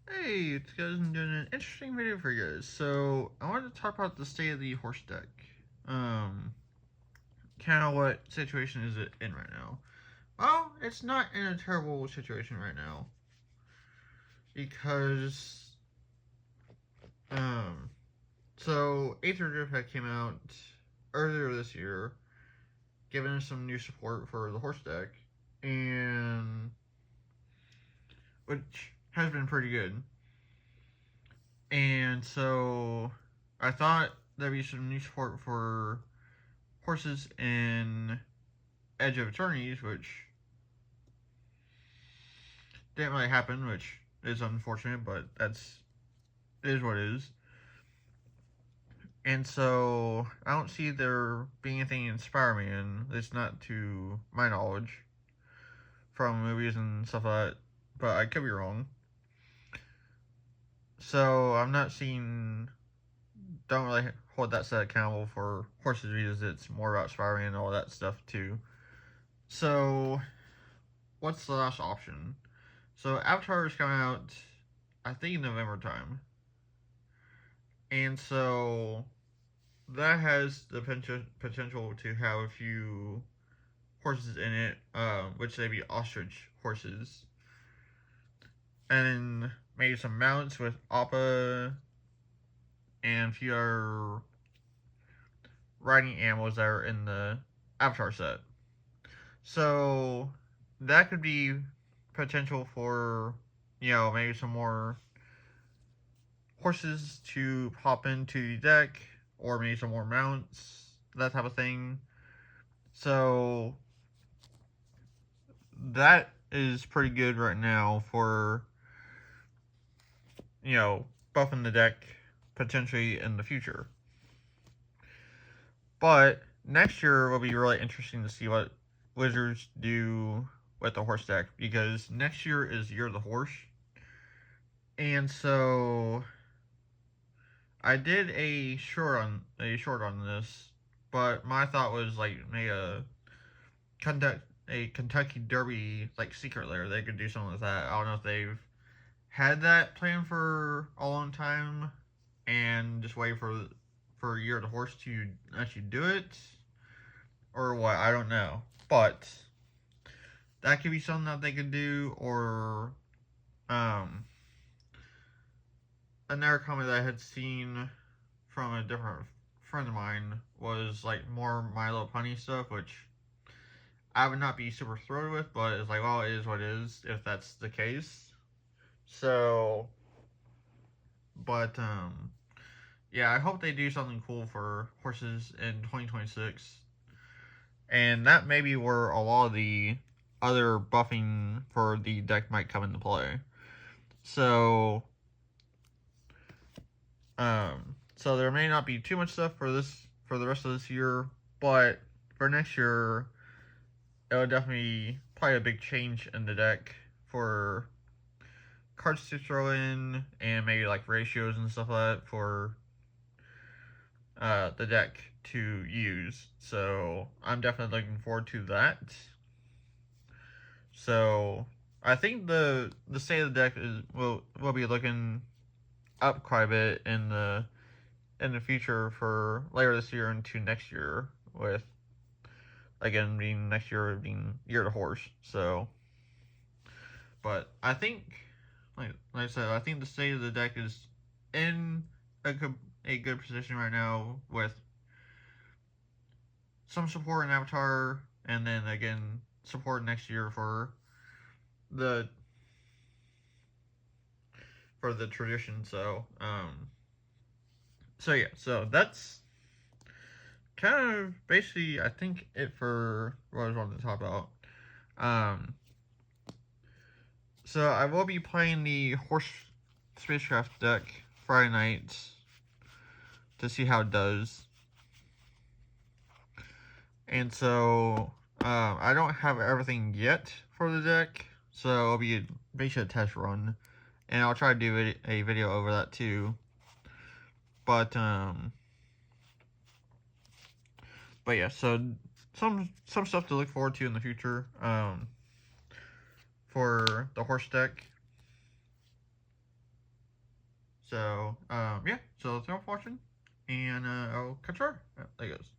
Hey, it's guys, I'm doing an interesting video for you guys. So, I wanted to talk about the state of the horse deck. Um, kind of what situation is it in right now? Well, it's not in a terrible situation right now. Because, um, so Aether Drift came out earlier this year, giving us some new support for the horse deck, and which has been pretty good. And so, I thought there'd be some new support for horses in Edge of Eternities, which didn't really happen, which is unfortunate, but it is what it is. And so I don't see there being anything in Spider-Man. It's not to my knowledge from movies and stuff like that, but I could be wrong. So I'm not seeing. Don't really hold that set accountable for horses because it's more about Spider-Man and all that stuff too. So what's the last option? So Avatar is coming out, I think, in November time, and so that has the potential to have a few horses in it, which they be ostrich horses, and maybe some mounts with Appa and a few other riding animals that are in the Avatar set. So that could be potential for, maybe some more horses to pop into the deck, or maybe some more mounts, that type of thing. So that is pretty good right now for, buffing the deck potentially in the future. But next year will be really interesting to see what Wizards do with the horse deck, because next year is Year of the Horse. And so I did a short on this, but my thought was like make conduct a Kentucky Derby like secret lair. They could do something like that. I don't know if they've had that plan for a long time and just wait for Year of the Horse to actually do it, or what. I don't know, but that could be something that they could do. Or another comment that I had seen from a different friend of mine was like more My Little Pony stuff, which I would not be super thrilled with, but it's like, well, it is what it is if that's the case. So, but yeah, I hope they do something cool for horses in 2026, and that may be where a lot of the other buffing for the deck might come into play. So, so there may not be too much stuff for the rest of this year, but for next year, it would definitely probably a big change in the deck for cards to throw in, and maybe like ratios and stuff like that for the deck to use. So I'm definitely looking forward to that. So I think the state of the deck will be looking up quite a bit in the future for later this year into next year, with again being next year being Year of the Horse. So, but I think, like I said, I think the state of the deck is in a good position right now, with some support in Avatar, and then again support next year for the tradition. So yeah, so that's kind of basically, I think, it for what I was wanting to talk about. So I will be playing the horse spacecraft deck Friday night to see how it does. And so I don't have everything yet for the deck, so it'll be basically a test run, and I'll try to do a video over that too. But yeah, so some stuff to look forward to in the future for the horse deck. So, yeah. So thanks for watching, and I'll catch you later. There goes.